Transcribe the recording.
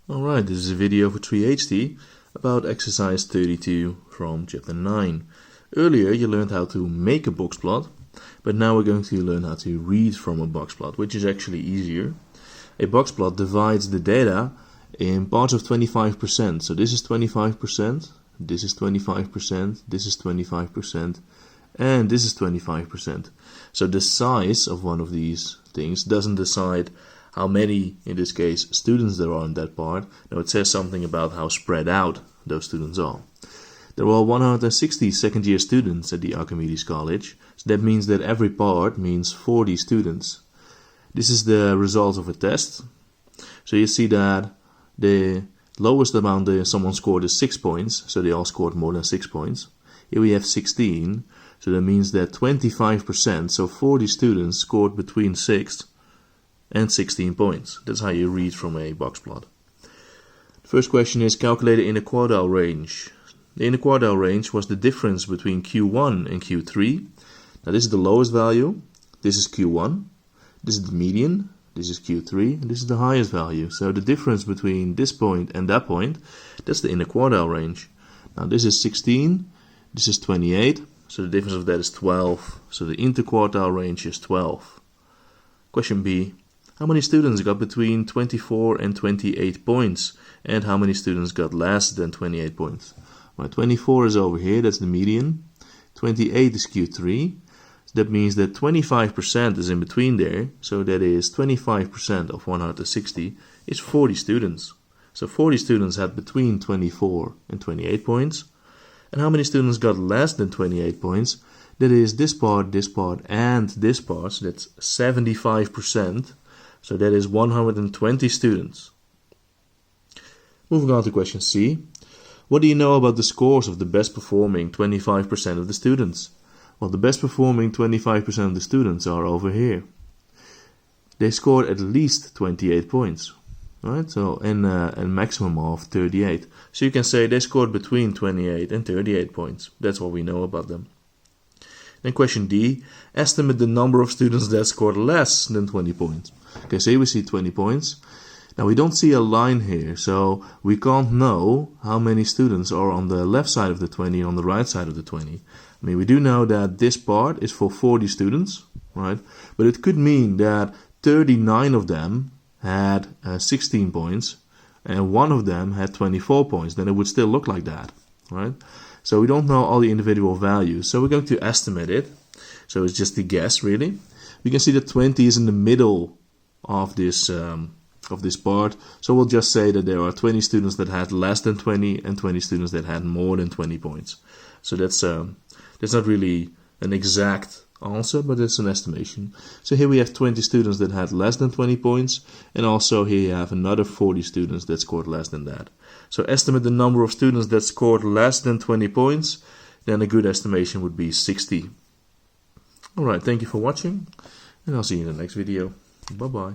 Alright, this is a video for 3HT about exercise 32 from chapter 9. Earlier you learned how to make a box plot, but now we're going to learn how to read from a box plot, which is actually easier. A box plot divides the data in parts of 25%. So this is 25%, this is 25%, this is 25%, and this is 25%. So the size of one of these things doesn't decide how many, in this case, students there are in that part. Now it says something about how spread out those students are. There are 160 second-year students at the Archimedes College, so that means that every part means 40 students. This is the result of a test. So you see that the lowest amount someone scored is 6 points, so they all scored more than 6 points. Here we have 16, so that means that 25%, so 40 students scored between 6 and 16 points. That's how you read from a box plot. The first question is calculate the inner quartile range. The inner quartile range was the difference between Q1 and Q3. Now this is the lowest value, this is Q1, this is the median, this is Q3, and this is the highest value. So the difference between this point and that point, that's the inner quartile range. Now this is 16, this is 28, so the difference of that is 12. So the interquartile range is 12. Question B. How many students got between 24 and 28 points? And how many students got less than 28 points? Well, 24 is over here, that's the median. 28 is Q3. So that means that 25% is in between there. So that is 25% of 160 is 40 students. So 40 students had between 24 and 28 points. And how many students got less than 28 points? That is this part, and this part. So that's 75%. So that is 120 students. Moving on to question C. What do you know about the scores of the best performing 25% of the students? Well, the best performing 25% of the students are over here. They scored at least 28 points. Right? So and a maximum of 38. So you can say they scored between 28 and 38 points. That's what we know about them. Then question D. Estimate the number of students that scored less than 20 points. Okay, so here we see 20 points. Now we don't see a line here, so we can't know how many students are on the left side of the 20 and on the right side of the 20. I mean, we do know that this part is for 40 students, right? But it could mean that 39 of them had 16 points and one of them had 24 points. Then it would still look like that, right? So we don't know all the individual values, so we're going to estimate it. So it's just a guess, really. We can see that 20 is in the middle of this part, so we'll just say that there are 20 students that had less than 20 and 20 students that had more than 20 points. So that's not really an exact answer, but it's an estimation. So here we have 20 students that had less than 20 points, and also here you have another 40 students that scored less than that. So estimate the number of students that scored less than 20 points, then a good estimation would be 60. Alright, thank you for watching, and I'll see you in the next video. Bye bye.